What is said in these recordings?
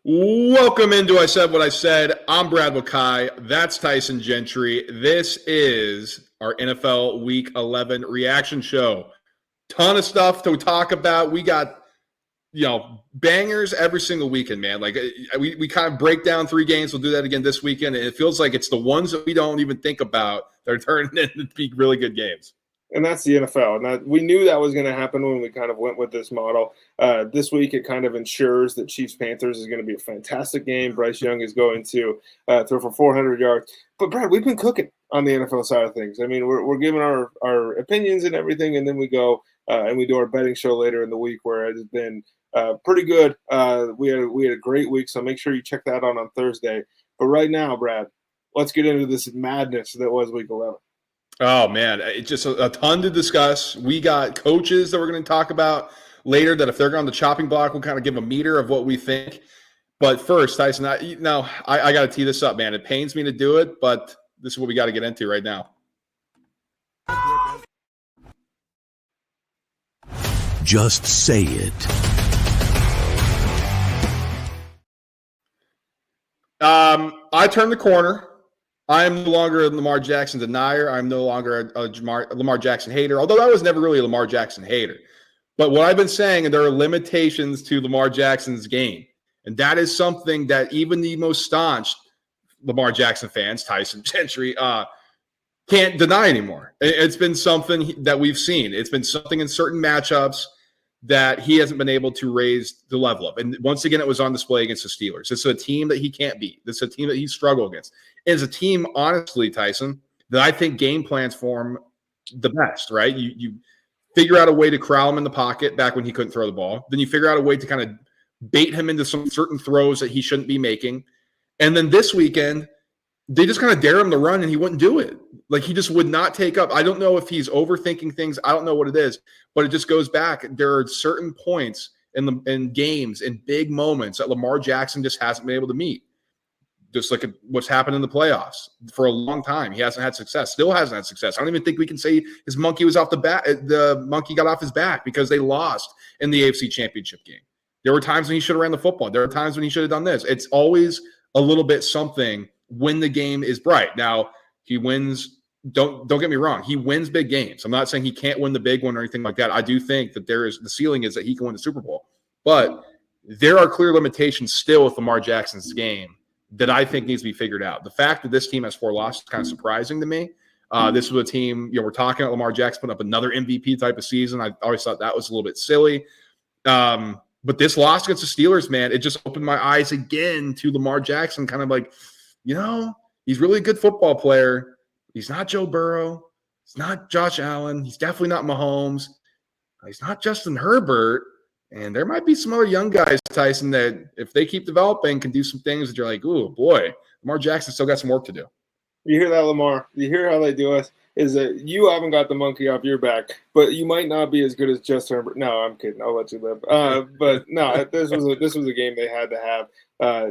Welcome into I Said What I Said. I'm Brad Mackay. That's Tyson Gentry. This is our NFL Week 11 reaction show. Ton of stuff to talk about. We got, bangers every single weekend, man. Like we kind of break down 3 games. We'll do that again this weekend. And it feels like it's the ones that we don't even think about that are turning into be really good games. And that's the NFL. And we knew that was going to happen when we kind of went with this model. This week, it kind of ensures that Chiefs-Panthers is going to be a fantastic game. Bryce Young is going to throw for 400 yards. But, Brad, we've been cooking on the NFL side of things. I mean, we're giving our opinions and everything, and then we go and we do our betting show later in the week where it has been pretty good. We had a great week, so make sure you check that out on Thursday. But right now, Brad, let's get into this madness that was Week 11. Oh, man, it's just a ton to discuss. We got coaches that we're going to talk about later that if they're on the chopping block, we'll kind of give a meter of what we think. But first, Tyson, I got to tee this up, man. It pains me to do it, but this is what we got to get into right now. Just say it. I turned the corner. I am no longer a Lamar Jackson denier. I'm no longer a Lamar Jackson hater, although I was never really a Lamar Jackson hater. But what I've been saying, and there are limitations to Lamar Jackson's game. And that is something that even the most staunch Lamar Jackson fans, Tyson Gentry, can't deny anymore. It's been something that we've seen. It's been something in certain matchups that he hasn't been able to raise the level of. And once again, it was on display against the Steelers. It's a team that he can't beat. It's a team that he struggled against. It's a team, honestly, Tyson, that I think game plans for him the best, right? You figure out a way to corral him in the pocket back when he couldn't throw the ball. Then you figure out a way to kind of bait him into some certain throws that he shouldn't be making. And then this weekend, they just kind of dare him to run, and he wouldn't do it. Like, he just would not take up. I don't know if he's overthinking things. I don't know what it is, but it just goes back. There are certain points in games, in big moments that Lamar Jackson just hasn't been able to meet. Just like what's happened in the playoffs for a long time. He hasn't had success, still hasn't had success. I don't even think we can say his monkey was off the bat. The monkey got off his back because they lost in the AFC Championship game. There were times when he should have ran the football. There were times when he should have done this. It's always a little bit something when the game is bright. Now, he wins. Don't get me wrong. He wins big games. I'm not saying he can't win the big one or anything like that. I do think that the ceiling is that he can win the Super Bowl. But there are clear limitations still with Lamar Jackson's game that I think needs to be figured out. The fact that this team has 4 losses is kind of surprising to me. This was a team, we're talking about Lamar Jackson putting up another MVP type of season. I always thought that was a little bit silly. But this loss against the Steelers, man, it just opened my eyes again to Lamar Jackson, kind of like, he's really a good football player. He's not Joe Burrow. He's not Josh Allen. He's definitely not Mahomes. He's not Justin Herbert. And there might be some other young guys, Tyson, that if they keep developing can do some things that you're like, oh, boy, Lamar Jackson still got some work to do. You hear that, Lamar? You hear how they do us? Is that you haven't got the monkey off your back, but you might not be as good as Justin Herbert. No, I'm kidding. I'll let you live. But no, this was a game they had to have.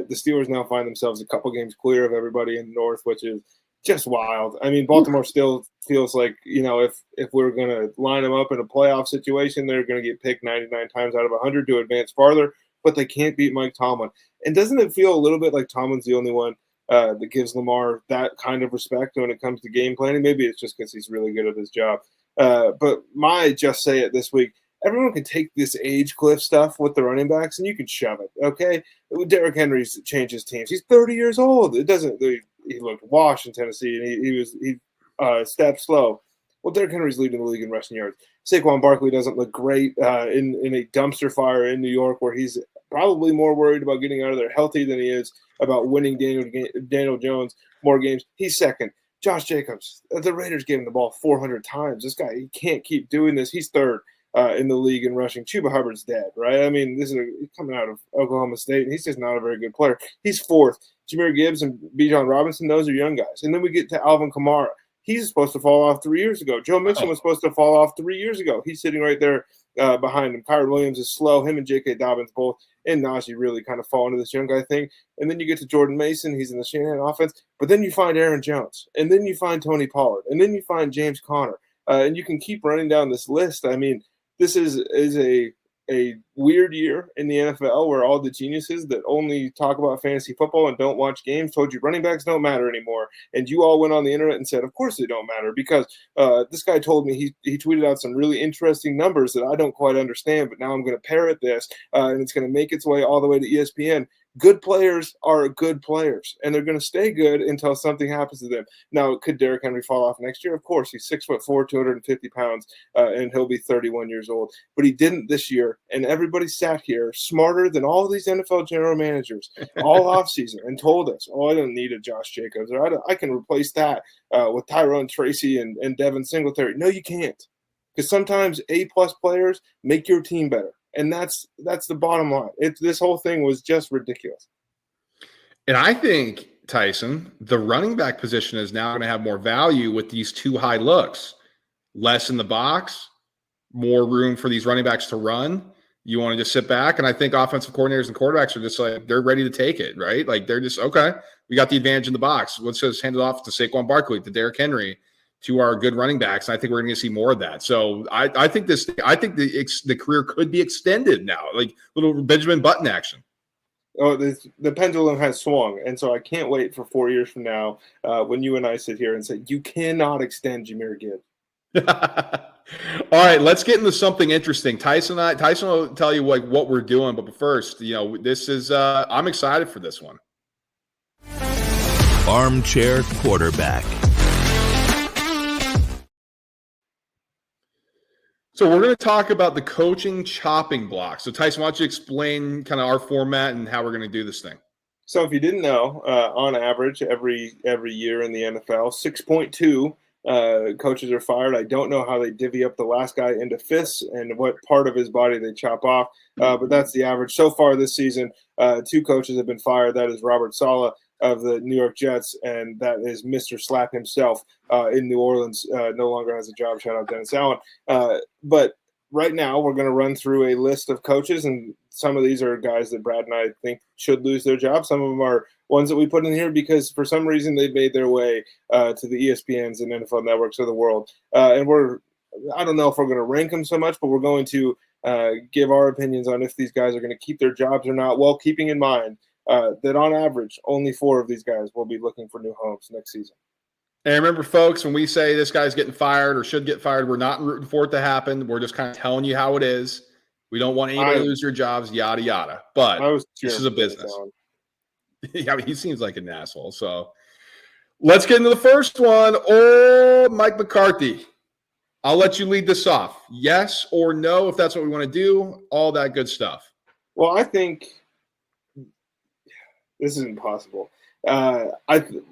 The Steelers now find themselves a couple games clear of everybody in the North, which is just wild. I mean, Baltimore still feels like, if we're going to line them up in a playoff situation, they're going to get picked 99 times out of 100 to advance farther, but they can't beat Mike Tomlin. And doesn't it feel a little bit like Tomlin's the only one that gives Lamar that kind of respect when it comes to game planning? Maybe it's just because he's really good at his job. But my just say it this week, everyone can take this age cliff stuff with the running backs and you can shove it, okay? Derrick Henry's changed his teams. He's 30 years old. He looked washed in Tennessee, and he stepped slow. Well, Derrick Henry's leading the league in rushing yards. Saquon Barkley doesn't look great in a dumpster fire in New York, where he's probably more worried about getting out of there healthy than he is about winning Daniel Jones more games. He's second. Josh Jacobs, the Raiders gave him the ball 400 times. This guy, he can't keep doing this. He's third in the league in rushing. Chuba Hubbard's dead, right? I mean, he's coming out of Oklahoma State, and he's just not a very good player. He's fourth. Jameer Gibbs and Bijan Robinson, those are young guys. And then we get to Alvin Kamara. He's supposed to fall off 3 years ago. Joe Mixon was supposed to fall off 3 years ago. He's sitting right there behind him. Kyron Williams is slow. Him and J.K. Dobbins both, and Najee really kind of fall into this young guy thing. And then you get to Jordan Mason. He's in the Shanahan offense. But then you find Aaron Jones. And then you find Tony Pollard. And then you find James Conner. And you can keep running down this list. I mean, this is a a weird year in the NFL where all the geniuses that only talk about fantasy football and don't watch games told you running backs don't matter anymore. And you all went on the internet and said, of course they don't matter, because this guy told me he tweeted out some really interesting numbers that I don't quite understand, but now I'm going to parrot this, and it's going to make its way all the way to ESPN. Good players are good players, and they're going to stay good until something happens to them. Now, could Derrick Henry fall off next year? Of course. He's 6'4", 250 pounds, and he'll be 31 years old. But he didn't this year, and everybody sat here smarter than all these NFL general managers all offseason and told us, I don't need a Josh Jacobs, or I can replace that with Tyrone Tracy and Devin Singletary. No, you can't, because sometimes A-plus players make your team better. And that's the bottom line. This whole thing was just ridiculous. And I think, Tyson, the running back position is now going to have more value with these two high looks. Less in the box, more room for these running backs to run. You want to just sit back. And I think offensive coordinators and quarterbacks are just like, they're ready to take it, right? Like, they're just, okay, we got the advantage in the box. Let's just hand it off to Saquon Barkley, to Derrick Henry, to our good running backs. And I think we're going to see more of that. So I think the career could be extended now, like little Benjamin Button action. Oh, the pendulum has swung. And so I can't wait for 4 years from now when you and I sit here and say, you cannot extend Jahmyr Gibbs. All right, let's get into something interesting. Tyson will tell you what we're doing. But first, this is I'm excited for this one. Armchair Quarterback. So we're going to talk about the coaching chopping block. So Tyson, why don't you explain kind of our format and how we're going to do this thing? So if you didn't know, on average, every year in the NFL, 6.2 coaches are fired. I don't know how they divvy up the last guy into fists and what part of his body they chop off, but that's the average. So far this season, 2 coaches have been fired. That is Robert Saleh of the New York Jets, and that is Mr. Slap himself in New Orleans. No longer has a job. Shout out Dennis Allen. But right now we're going to run through a list of coaches, and some of these are guys that Brad and I think should lose their job. Some of them are ones that we put in here because for some reason they've made their way to the ESPNs and NFL networks of the world. And I don't know if we're going to rank them so much, but we're going to give our opinions on if these guys are going to keep their jobs or not, while keeping in mind that on average, only 4 of these guys will be looking for new homes next season. And remember, folks, when we say this guy's getting fired or should get fired, we're not rooting for it to happen. We're just kind of telling you how it is. We don't want anybody to lose their jobs, yada, yada. But this is a business. Yeah, he seems like an asshole. So let's get into the first one. Oh, Mike McCarthy. I'll let you lead this off. Yes or no, if that's what we want to do, all that good stuff. Well, I think this is impossible.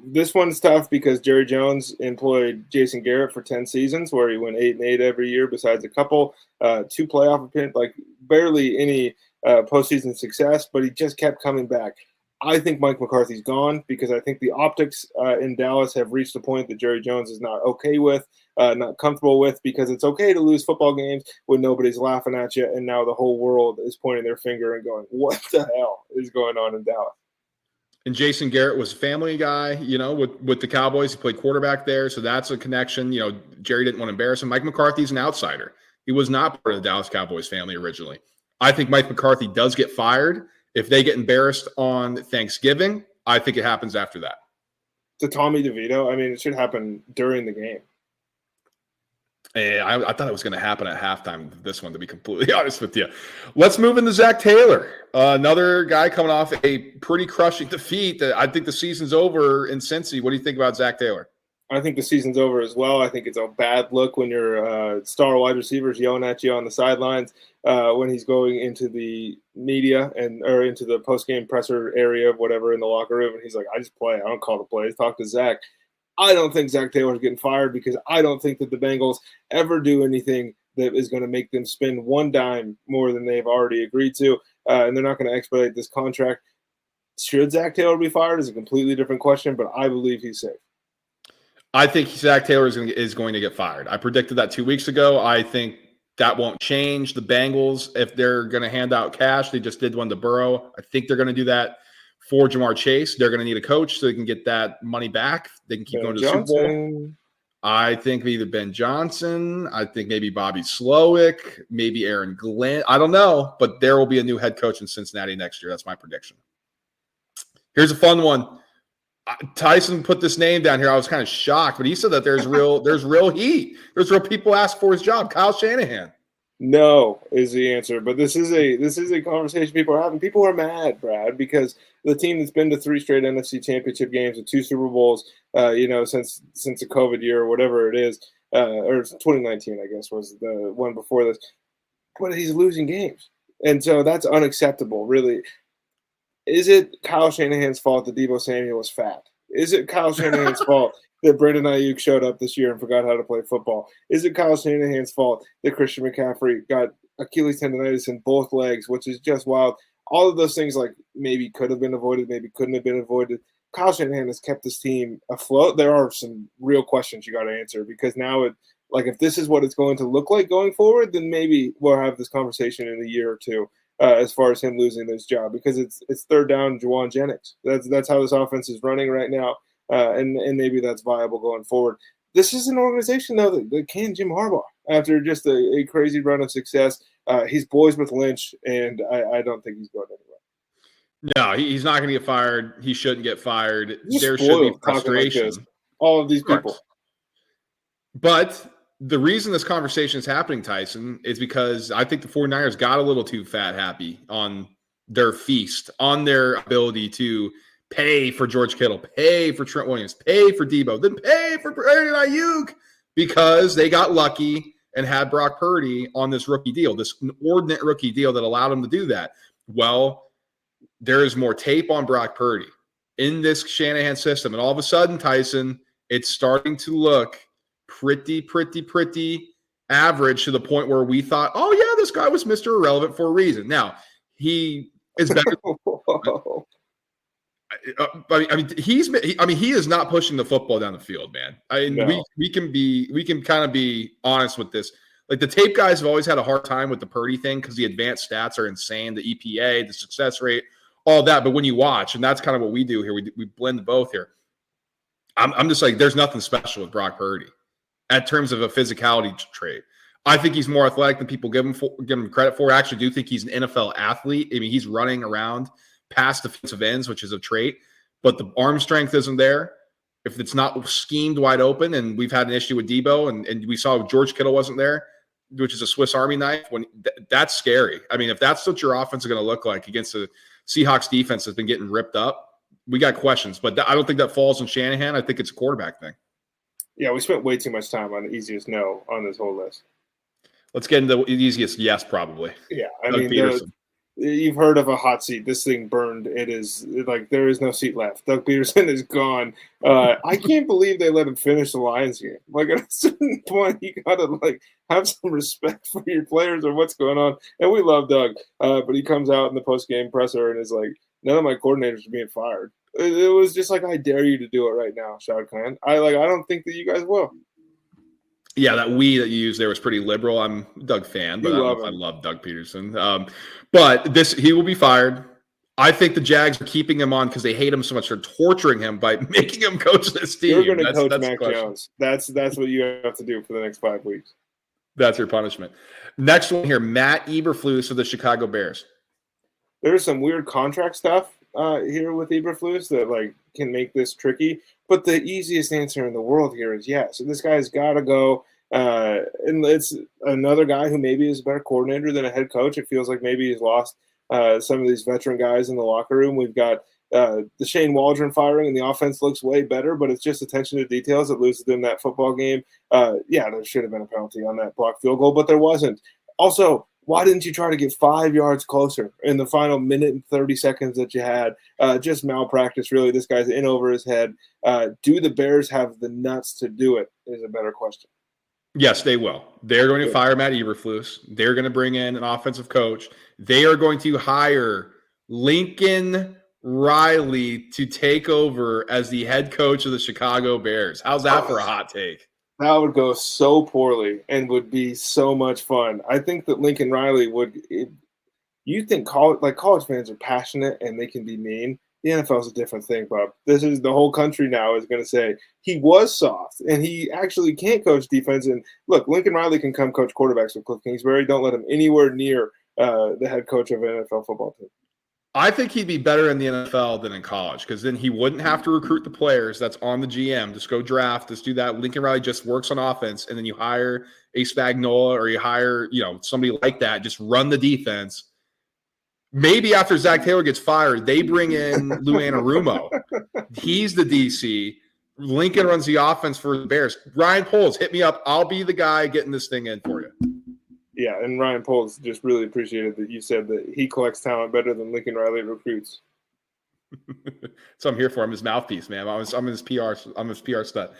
This one's tough because Jerry Jones employed Jason Garrett for 10 seasons, where he went 8-8 every year, besides a couple, 2 playoff appearances, like barely any postseason success, but he just kept coming back. I think Mike McCarthy's gone because I think the optics in Dallas have reached a point that Jerry Jones is not okay with, not comfortable with, because it's okay to lose football games when nobody's laughing at you, and now the whole world is pointing their finger and going, what the hell is going on in Dallas? And Jason Garrett was a family guy, with the Cowboys. He played quarterback there, so that's a connection. Jerry didn't want to embarrass him. Mike McCarthy's an outsider. He was not part of the Dallas Cowboys family originally. I think Mike McCarthy does get fired. If they get embarrassed on Thanksgiving, I think it happens after that. To Tommy DeVito, I mean, it should happen during the game. I thought it was going to happen at halftime, this one, to be completely honest with you. Let's move into Zac Taylor, another guy coming off a pretty crushing defeat. I think the season's over in Cincy. What do you think about Zac Taylor? I think the season's over as well. I think it's a bad look when your star wide receivers yelling at you on the sidelines when he's going into the media or into the post-game presser area, whatever, in the locker room, and he's like, I just play. I don't call the plays. Talk to Zach. I don't think Zac Taylor's getting fired because I don't think that the Bengals ever do anything that is going to make them spend one dime more than they've already agreed to, and they're not going to expedite this contract. Should Zac Taylor be fired is a completely different question, but I believe he's safe. I think Zac Taylor is going to get fired. I predicted that 2 weeks ago. I think that won't change. The Bengals, if they're going to hand out cash, they just did one to Burrow. I think they're going to do that for Jamar Chase. They're going to need a coach so they can get that money back. They can keep going to the Super Bowl. I think either Ben Johnson, I think maybe Bobby Slowick, maybe Aaron Glenn. I don't know, but there will be a new head coach in Cincinnati next year. That's my prediction. Here's a fun one. Tyson put this name down here. I was kind of shocked, but he said that there's real heat. There's real people ask for his job. Kyle Shanahan. No is the answer, but this is a conversation people are having. People are mad, Brad, because the team that's been to 3 straight NFC Championship games and 2 Super Bowls, since the COVID year or whatever it is, or 2019, I guess was the one before this. But he's losing games, and so that's unacceptable. Really, is it Kyle Shanahan's fault that Deebo Samuel was fat? Is it Kyle Shanahan's fault that Brandon Ayuk showed up this year and forgot how to play football? Is it Kyle Shanahan's fault that Christian McCaffrey got Achilles tendonitis in both legs, which is just wild? All of those things, like, maybe could have been avoided, maybe couldn't have been avoided. Kyle Shanahan has kept this team afloat. There are some real questions you got to answer, because now if this is what it's going to look like going forward, then maybe we'll have this conversation in a year or two. As far as him losing this job, because it's third down Juwan Jennings. That's how this offense is running right now, and maybe that's viable going forward. This is an organization, though, that can Jim Harbaugh after just a crazy run of success. He's boys with Lynch, and I don't think he's going anywhere. No, he's not going to get fired. He shouldn't get fired. He's there should be spoiled talking like frustration. this. All of these people. But the reason this conversation is happening, Tyson, is because I think the 49ers got a little too fat happy on their feast, on their ability to pay for George Kittle, pay for Trent Williams, pay for Deebo, then pay for Brandon Ayuk, because they got lucky and had Brock Purdy on this rookie deal, this inordinate rookie deal that allowed them to do that. Well, there is more tape on Brock Purdy in this Shanahan system. And all of a sudden, Tyson, it's starting to look pretty average, to the point where we thought, oh yeah, this guy was Mr. Irrelevant for a reason. Now he is better. He is not pushing the football down the field, man. We can kind of be honest with this. Like, the tape guys have always had a hard time with the Purdy thing because the advanced stats are insane, the EPA, the success rate, all that. But when you watch, and that's kind of what we do here, we blend both here. I'm just like, there's nothing special with Brock Purdy in terms of a physicality trait. I think he's more athletic than people give him credit for. I actually do think he's an NFL athlete. I mean, he's running around past defensive ends, which is a trait, but the arm strength isn't there. If it's not schemed wide open, and we've had an issue with Deebo, and we saw George Kittle wasn't there, which is a Swiss Army knife, that's scary. I mean, if that's what your offense is going to look like against the Seahawks defense that's been getting ripped up, we got questions. But I don't think that falls on Shanahan. I think it's a quarterback thing. Yeah, we spent way too much time on the easiest no on this whole list. Let's get into the easiest yes, probably. Yeah, Pederson. You've heard of a hot seat. This thing burned. It is like there is no seat left. Doug Pederson is gone. I can't believe they let him finish the Lions game. Like, at a certain point, you gotta have some respect for your players or what's going on. And we love Doug, but he comes out in the post game presser and is like, "None of my coordinators are being fired." It was just like, I dare you to do it right now, Shad Khan. I don't think that you guys will. Yeah, that we that you used there was pretty liberal. I'm a Doug fan, but I love Doug Pederson. But he will be fired. I think the Jags are keeping him on because they hate him so much. They're torturing him by making him coach this team. You're going to coach Mac Jones. That's what you have to do for the next 5 weeks. That's your punishment. Next one here, Matt Eberflus of the Chicago Bears. There's some weird contract stuff here with Eberflus that can make this tricky. But the easiest answer in the world here is yes. So this guy's got to go. And it's another guy who maybe is a better coordinator than a head coach. It feels like maybe he's lost some of these veteran guys in the locker room. We've got the Shane Waldron firing, and the offense looks way better, but it's just attention to details that loses them that football game. There should have been a penalty on that blocked field goal, but there wasn't. Also, why didn't you try to get 5 yards closer in the final minute and 30 seconds that you had? Just malpractice, really. This guy's in over his head. Do the Bears have the nuts to do it is a better question. Yes, they will. They're going to fire Matt Eberflus. They're going to bring in an offensive coach. They are going to hire Lincoln Riley to take over as the head coach of the Chicago Bears. How's that for a hot take? That would go so poorly and would be so much fun. I think that Lincoln Riley would – you think college fans are passionate and they can be mean. The NFL is a different thing, Bob. This is the whole country now is going to say he was soft and he actually can't coach defense. And look, Lincoln Riley can come coach quarterbacks with Cliff Kingsbury. Don't let him anywhere near the head coach of an NFL football team. I think he'd be better in the NFL than in college because then he wouldn't have to recruit the players that's on the GM. Just go draft, just do that. Lincoln Riley just works on offense, and then you hire a Spagnuolo or you hire somebody like that. Just run the defense. Maybe after Zac Taylor gets fired, they bring in Lou Anarumo. He's the DC. Lincoln runs the offense for the Bears. Ryan Poles, hit me up. I'll be the guy getting this thing in for you. Yeah, and Ryan Poles just really appreciated that you said that he collects talent better than Lincoln Riley recruits. So I'm here for him, his mouthpiece, man. I'm his PR. I'm his PR stud.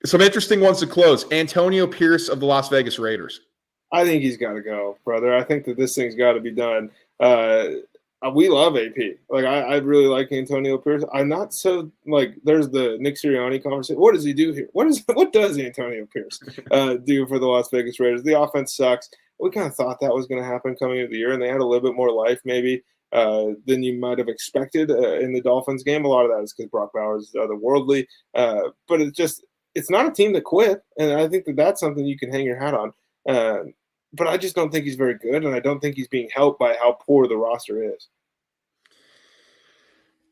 Some interesting ones to close. Antonio Pierce of the Las Vegas Raiders. I think he's got to go, brother. I think that this thing's got to be done. We love AP. Like I really like Antonio Pierce. I'm not so like. There's the Nick Sirianni conversation. What does he do here? What does Antonio Pierce do for the Las Vegas Raiders? The offense sucks. We kind of thought that was going to happen coming into the year, and they had a little bit more life maybe than you might have expected in the Dolphins game. A lot of that is because Brock Bowers is otherworldly, but it's not a team that quit, and I think that that's something you can hang your hat on. But I just don't think he's very good, and I don't think he's being helped by how poor the roster is.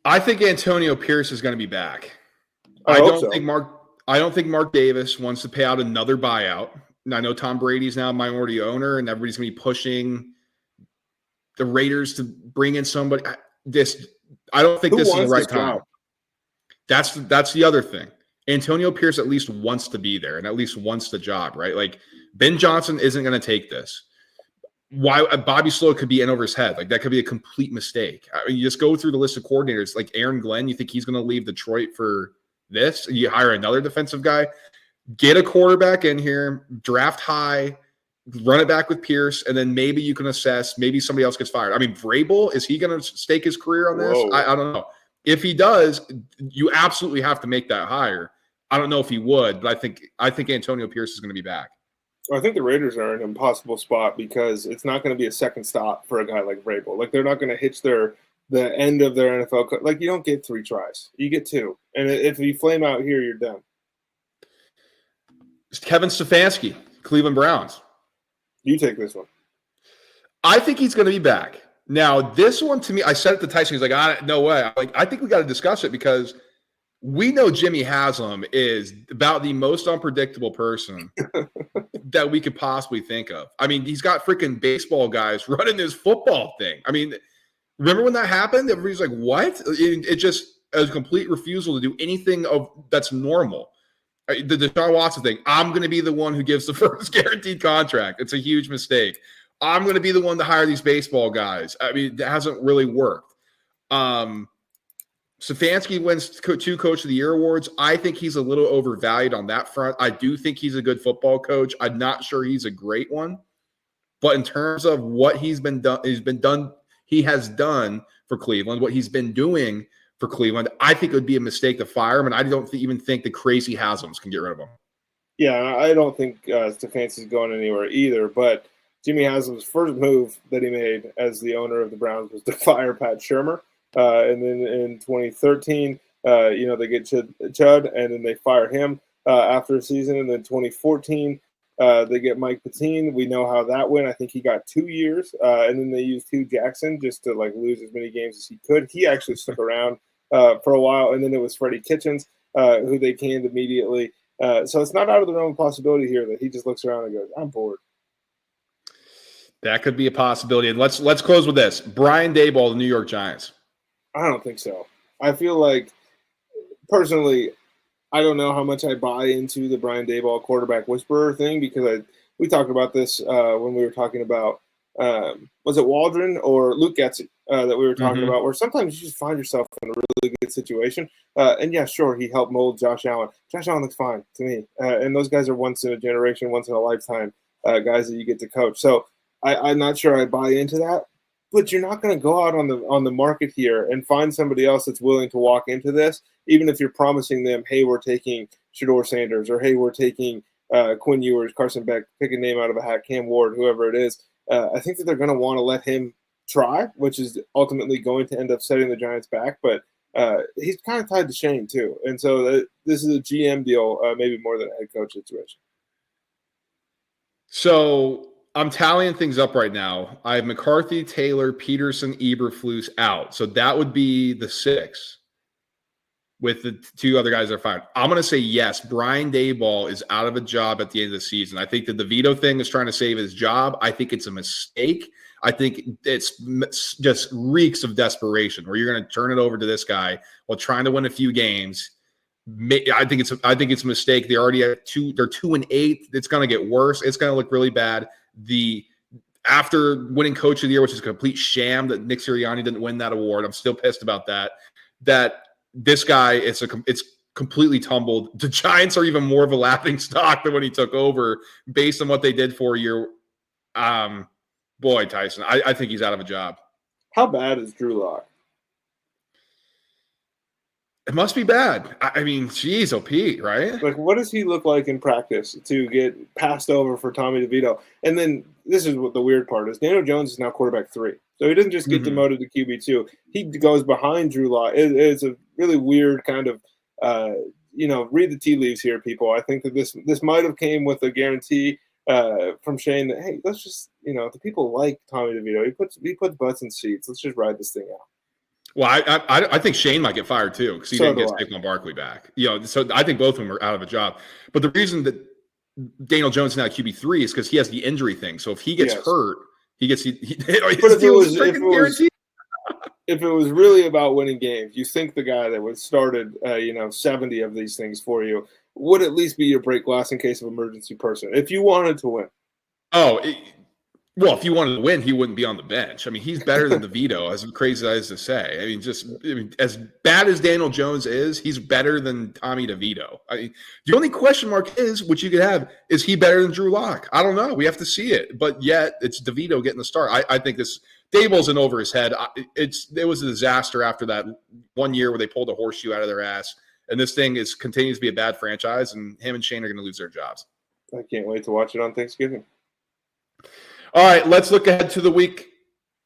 I think Antonio Pierce is going to be back. I don't think Mark Davis wants to pay out another buyout. And I know Tom Brady's now a minority owner, and everybody's going to be pushing the Raiders to bring in somebody. I don't think this is the right time. That's the other thing. Antonio Pierce at least wants to be there and at least wants the job, right? Like Ben Johnson isn't going to take this. Why Bobby Slow could be in over his head. Like that could be a complete mistake. I mean, you just go through the list of coordinators like Aaron Glenn. You think he's going to leave Detroit for this? You hire another defensive guy, get a quarterback in here, draft high, run it back with Pierce, and then maybe you can assess. Maybe somebody else gets fired. I mean, Vrabel, is he going to stake his career on this? I don't know. If he does, you absolutely have to make that hire. I don't know if he would, but I think Antonio Pierce is going to be back. I think the Raiders are in an impossible spot because it's not going to be a second stop for a guy like Vrabel. Like they're not going to hitch the end of their NFL. Like you don't get 3 tries, you get 2, and if you flame out here, you're done. Kevin Stefanski, Cleveland Browns. You take this one. I think he's going to be back. Now, this one to me, I said it to Tyson. He's like, no way. I think we got to discuss it because we know Jimmy Haslam is about the most unpredictable person that we could possibly think of. I mean, he's got freaking baseball guys running this football thing. I mean, remember when that happened? Everybody's like, what? It just a complete refusal to do anything that's normal. The Deshaun Watson thing, I'm going to be the one who gives the first guaranteed contract. It's a huge mistake. I'm going to be the one to hire these baseball guys. I mean, it hasn't really worked. Stefanski wins 2 Coach of the Year awards. I think he's a little overvalued on that front. I do think he's a good football coach. I'm not sure he's a great one. But in terms of what he has done for Cleveland, what he's been doing for Cleveland, I think it would be a mistake to fire him, and I don't even think the crazy Haslam's can get rid of him. Yeah, I don't think Stefanski's going anywhere either, but Jimmy Haslam's first move that he made as the owner of the Browns was to fire Pat Shurmur. And then in 2013, they get Chud, and then they fire him after a season. And then 2014, they get Mike Pettine. We know how that went. I think he got 2 years. And then they used Hugh Jackson just to lose as many games as he could. He actually stuck around for a while. And then it was Freddie Kitchens, who they canned immediately. So it's not out of the realm of possibility here that he just looks around and goes, I'm bored. That could be a possibility. And let's close with this. Brian Daboll, the New York Giants. I don't think so. I feel like, personally, I don't know how much I buy into the Brian Daboll quarterback whisperer thing because we talked about this when we were talking about, was it Waldron or Luke Getsy that we were talking about, where sometimes you just find yourself in a really good situation. And yeah, sure, he helped mold Josh Allen. Josh Allen looks fine to me. And those guys are once in a generation, once in a lifetime guys that you get to coach. So I'm not sure I buy into that. But you're not going to go out on the market here and find somebody else that's willing to walk into this, even if you're promising them, hey, we're taking Shedeur Sanders, or hey, we're taking Quinn Ewers, Carson Beck, pick a name out of a hat, Cam Ward, whoever it is. I think that they're going to want to let him try, which is ultimately going to end up setting the Giants back. But he's kind of tied to Shane too. And so this is a GM deal, maybe more than a head coach situation. So I'm tallying things up right now. I have McCarthy, Taylor, Pederson, Eberflus out. So that would be the 6 with the 2 other guys that are fired. I'm going to say yes. Brian Daboll is out of a job at the end of the season. I think that the veto thing is trying to save his job. I think it's a mistake. I think it's just reeks of desperation where you're going to turn it over to this guy while trying to win a few games. I think it's a mistake. They already have 2. They're 2-8. It's going to get worse. It's going to look really bad. After winning Coach of the Year, which is a complete sham that Nick Sirianni didn't win that award. I'm still pissed about that. That this guy, it's completely tumbled. The Giants are even more of a laughing stock than when he took over, based on what they did for a year. Boy, Tyson, I think he's out of a job. How bad is Drew Lock? It must be bad. I mean, geez, Pete, right? Like, what does he look like in practice to get passed over for Tommy DeVito? And then this is what the weird part is. Daniel Jones is now quarterback 3. So he doesn't just get demoted to QB2. He goes behind Drew Lock. It's a really weird kind of, read the tea leaves here, people. I think that this might have came with a guarantee from Shane that, hey, let's just, the people like Tommy DeVito. He puts butts in seats. Let's just ride this thing out. Well, I think Shane might get fired too because he didn't get Saquon Barkley back. So I think both of them are out of a job. But the reason that Daniel Jones is now QB3 is because he has the injury thing. So if he gets hurt, he gets But if it was really about winning games, you think the guy that would started 70 of these things for you would at least be your break glass in case of emergency person if you wanted to win. Well, if you wanted to win, he wouldn't be on the bench. I mean, he's better than DeVito, as crazy as to say. I mean, as bad as Daniel Jones is, he's better than Tommy DeVito. The only question mark is, which you could have, is he better than Drew Lock? I don't know. We have to see it. But yet, it's DeVito getting the start. I think this Daboll's in over his head. It was a disaster after that one year where they pulled a horseshoe out of their ass. And this thing continues to be a bad franchise, and him and Shane are going to lose their jobs. I can't wait to watch it on Thanksgiving. All right, let's look ahead to the week.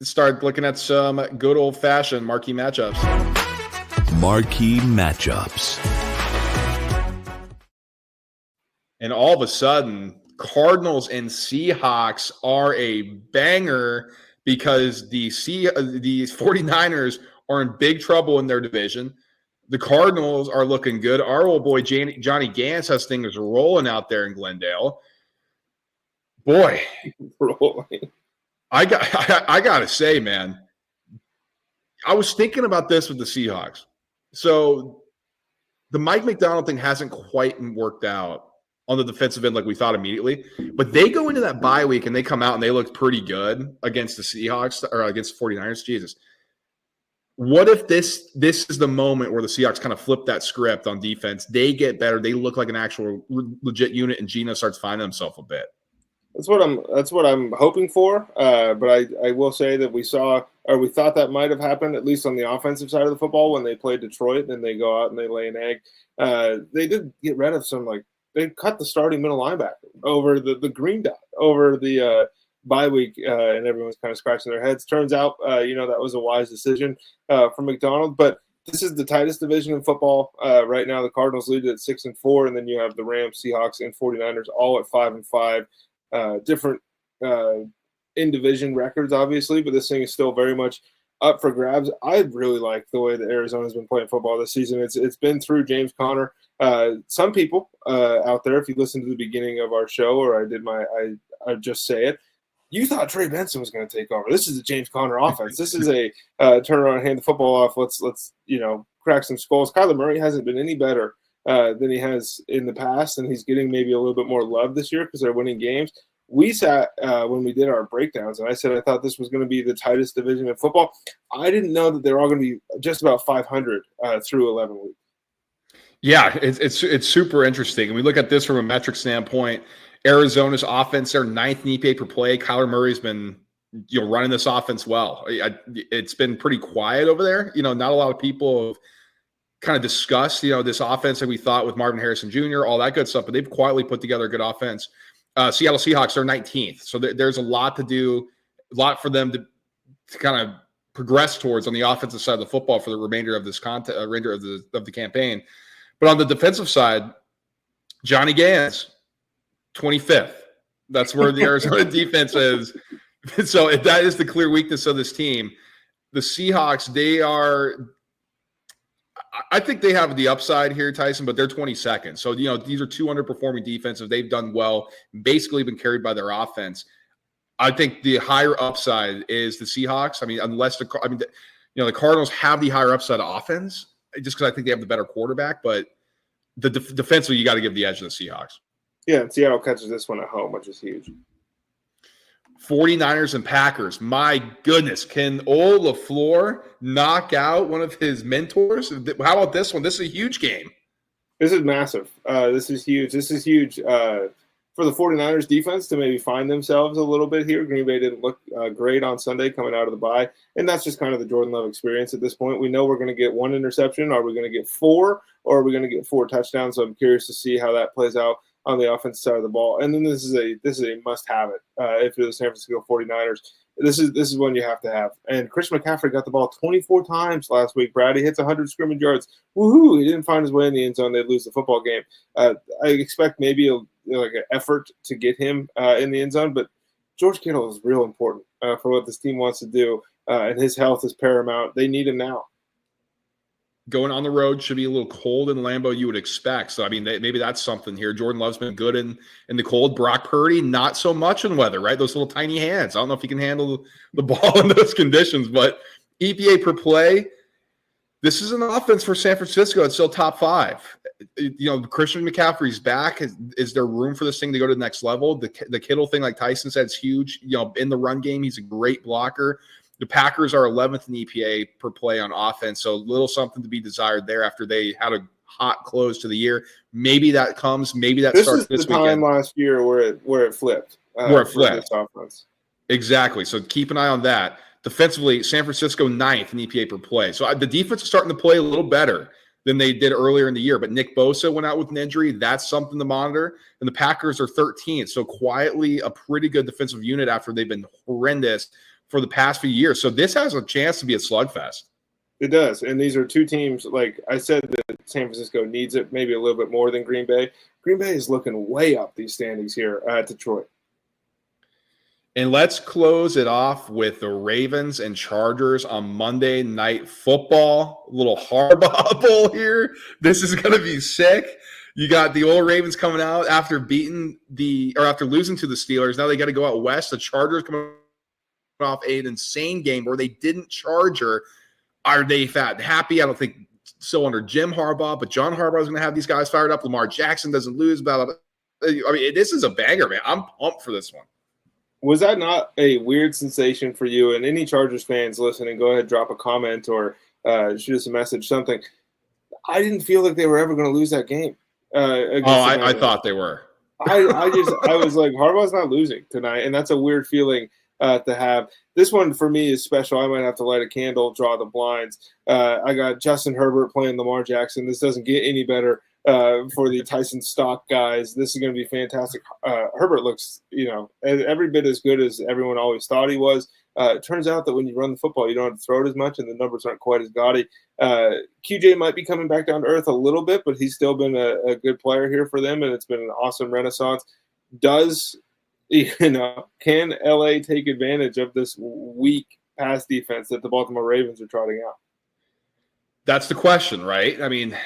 Start looking at some good old-fashioned marquee matchups. Marquee matchups. And all of a sudden, Cardinals and Seahawks are a banger because the 49ers are in big trouble in their division. The Cardinals are looking good. Our old boy Johnny Gans has things rolling out there in Glendale. Boy, I got to say, man, I was thinking about this with the Seahawks. So the Mike McDonald thing hasn't quite worked out on the defensive end like we thought immediately. But they go into that bye week and they come out and they look pretty good against the Seahawks or against the 49ers. Jesus. What if this is the moment where the Seahawks kind of flip that script on defense? They get better. They look like an actual legit unit, and Geno starts finding himself a bit. That's what I'm hoping for. But I will say that we thought that might have happened, at least on the offensive side of the football, when they played Detroit and they go out and they lay an egg. They did get rid of they cut the starting middle linebacker over the green dot over the bye week, and everyone's kind of scratching their heads. Turns out, that was a wise decision from McDonald. But this is the tightest division in football right now. The Cardinals lead at 6-4, and then you have the Rams, Seahawks, and 49ers all at 5-5. Different in division records, obviously, but this thing is still very much up for grabs. I really like the way that Arizona's been playing football this season. It's been through James Conner. Some people out there, if you listen to the beginning of our show, or I just say it, you thought Trey Benson was going to take over. This is a James Conner offense. This is a turn around and hand the football off. Let's crack some skulls. Kyler Murray hasn't been any better than he has in the past, and he's getting maybe a little bit more love this year because they're winning games. We sat when we did our breakdowns, and I said I thought this was going to be the tightest division in football. I didn't know that they're all going to be just about 500 through 11 weeks. Yeah, it's super interesting. And we look at this from a metric standpoint. Arizona's offense, their 9th in EPA per play. Kyler Murray's been running this offense well. It's been pretty quiet over there. Not a lot of people have kind of discussed, this offense that we thought with Marvin Harrison Jr., all that good stuff, but they've quietly put together a good offense. Seattle Seahawks are 19th. So there's a lot to do, a lot for them to kind of progress towards on the offensive side of the football for the remainder of this remainder of the campaign. But on the defensive side, Johnny Gans, 25th. That's where the Arizona defense is. So that is the clear weakness of this team. The Seahawks, I think they have the upside here, Tyson, but they're 22nd. So, these are two underperforming defenses. They've done well, basically been carried by their offense. I think the higher upside is the Seahawks. I mean, unless the Cardinals have the higher upside offense, just because I think they have the better quarterback. But the defensively, you got to give the edge to the Seahawks. Yeah, and Seattle catches this one at home, which is huge. 49ers and Packers. My goodness, can old LaFleur knock out one of his mentors? How about this one? This is a huge game. This is massive. This is huge. This is huge for the 49ers defense to maybe find themselves a little bit here. Green Bay didn't look great on Sunday coming out of the bye, and that's just kind of the Jordan Love experience at this point. We know we're going to get one interception. Are we going to get 4, or are we going to get 4 touchdowns? So I'm curious to see how that plays out on the offensive side of the ball. And then this is a must-have it if you're the San Francisco 49ers. This is one you have to have. And Chris McCaffrey got the ball 24 times last week, Brad. He hits 100 scrimmage yards. Woohoo! He didn't find his way in the end zone. They'd lose the football game. I expect maybe an effort to get him in the end zone, but George Kittle is real important for what this team wants to do, and his health is paramount. They need him now. Going on the road should be a little cold in Lambeau, you would expect. So, I mean, maybe that's something here. Jordan Love's been good in the cold. Brock Purdy, not so much in weather, right? Those little tiny hands. I don't know if he can handle the ball in those conditions, but EPA per play, this is an offense for San Francisco. It's still top 5. Christian McCaffrey's back. Is there room for this thing to go to the next level? The Kittle thing, like Tyson said, is huge. In the run game, he's a great blocker. The Packers are 11th in EPA per play on offense, so a little something to be desired there after they had a hot close to the year. Maybe that comes. Maybe that starts this weekend. This is the time last year where it flipped. Where it flipped. Exactly. So keep an eye on that. Defensively, San Francisco 9th in EPA per play. So the defense is starting to play a little better than they did earlier in the year. But Nick Bosa went out with an injury. That's something to monitor. And the Packers are 13th. So quietly a pretty good defensive unit after they've been horrendous for the past few years. So this has a chance to be a slugfest. It does. And these are two teams, like I said, that San Francisco needs it maybe a little bit more than Green Bay. Green Bay is looking way up these standings here at Detroit. And let's close it off with the Ravens and Chargers on Monday Night Football. A little Harbaugh Bowl here. This is going to be sick. You got the old Ravens coming out after losing to the Steelers. Now they got to go out west. The Chargers coming off an insane game where they didn't charge her. Are they happy? I don't think so under Jim Harbaugh, but John Harbaugh is going to have these guys fired up. Lamar Jackson doesn't lose. Blah, blah, blah. I mean, this is a banger, man. I'm pumped for this one. Was that not a weird sensation for you? And any Chargers fans listening, go ahead, drop a comment or shoot us a message, something. I didn't feel like they were ever going to lose that game. I thought they were. I was like, Harbaugh's not losing tonight, and that's a weird feeling to have. This one for me is special. I might have to light a candle, draw the blinds. I got Justin Herbert playing Lamar Jackson. This doesn't get any better for the Tyson stock guys. This is going to be fantastic. Herbert looks, every bit as good as everyone always thought he was. It turns out that when you run the football, you don't have to throw it as much, and the numbers aren't quite as gaudy. QJ might be coming back down to earth a little bit, but he's still been a good player here for them, and it's been an awesome renaissance. Can LA take advantage of this weak pass defense that the Baltimore Ravens are trotting out? That's the question, right? I mean,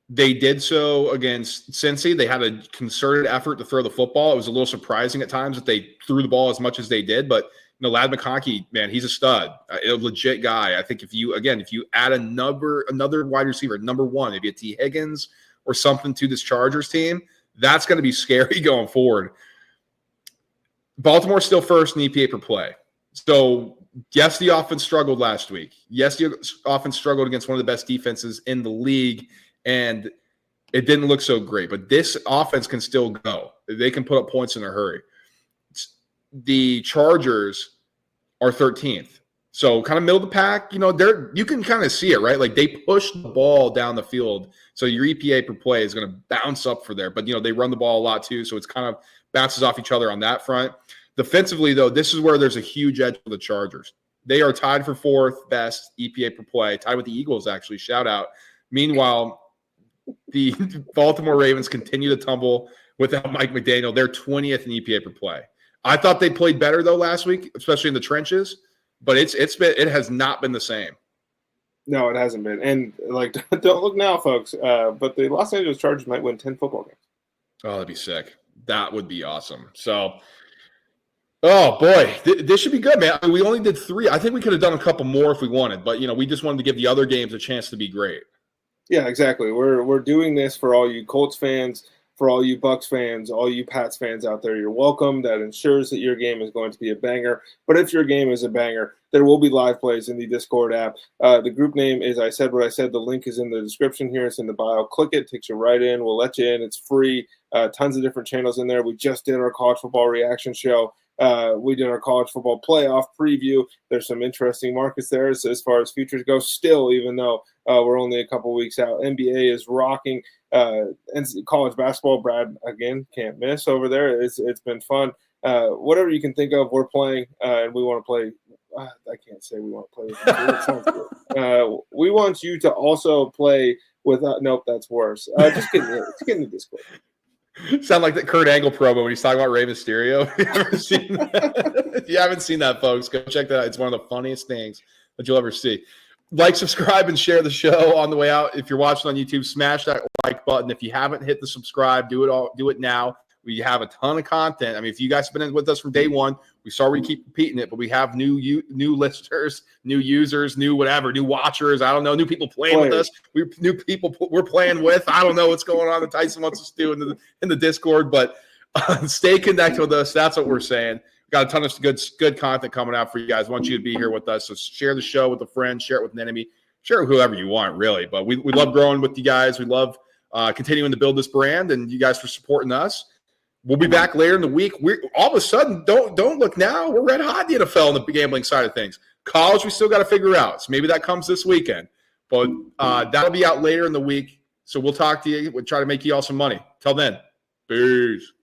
they did so against Cincy. They had a concerted effort to throw the football. It was a little surprising at times that they threw the ball as much as they did, but Ladd McConkey, man, he's a stud, a legit guy. I think if you add another wide receiver, number one, maybe a T. Higgins or something to this Chargers team, that's going to be scary going forward. Baltimore's still first in EPA per play. So, yes, the offense struggled last week. Yes, the offense struggled against one of the best defenses in the league, and it didn't look so great. But this offense can still go. They can put up points in a hurry. The Chargers are 13th. So kind of middle of the pack, you can kind of see it, right? Like they push the ball down the field. So your EPA per play is going to bounce up for there. But, they run the ball a lot too. So it's kind of bounces off each other on that front. Defensively, though, this is where there's a huge edge for the Chargers. They are tied for 4th best EPA per play, tied with the Eagles, actually. Shout out. Meanwhile, the Baltimore Ravens continue to tumble without Mike McDaniel. They're 20th in EPA per play. I thought they played better, though, last week, especially in the trenches, but it has not been the same. No, it hasn't been. And, don't look now, folks, but the Los Angeles Chargers might win 10 football games. Oh, that'd be sick. That would be awesome. So, oh, boy, this should be good, man. I mean, we only did 3. I think we could have done a couple more if we wanted, but, we just wanted to give the other games a chance to be great. Yeah, exactly. We're doing this for all you Colts fans, for all you Bucs fans, all you Pats fans out there. You're welcome. That ensures that your game is going to be a banger. But if your game is a banger, there will be live plays in the Discord app. The group name is I Said What I Said. The link is in the description here. It's in the bio. Click it. Takes you right in. We'll let you in. It's free. Tons of different channels in there. We just did our college football reaction show. We did our college football playoff preview. There's some interesting markets there as far as futures go still, even though we're only a couple weeks out. NBA is rocking. And college basketball, Brad, again, can't miss over there. It's been fun. Whatever you can think of, we're playing, and we want to play. I can't say we want to play with you. It sounds good. We want you to also play with nope, that's worse. Just get in the Discord. Sound like that Kurt Angle promo when he's talking about Rey Mysterio. If you haven't seen that, folks, go check that out. It's one of the funniest things that you'll ever see. Like, subscribe, and share the show on the way out. If you're watching on YouTube, smash that like button. If you haven't hit the subscribe, do it now. We have a ton of content. I mean, if you guys have been with us from day one, we sorry we keep repeating it, but we have new listeners, new users, new whatever, new watchers. I don't know, new people playing with us. New people we're playing with. I don't know what's going on that Tyson wants us to do in the Discord, but stay connected with us. That's what we're saying. We've got a ton of good content coming out for you guys. I want you to be here with us. So share the show with a friend, share it with an enemy, share it with whoever you want, really. But we love growing with you guys. We love continuing to build this brand, and you guys for supporting us. We'll be back later in the week. We're all of a sudden, don't look now. We're red hot in the NFL on the gambling side of things. College, we still got to figure out. So maybe that comes this weekend. But that'll be out later in the week. So we'll talk to you. We'll try to make you all some money. Till then, peace.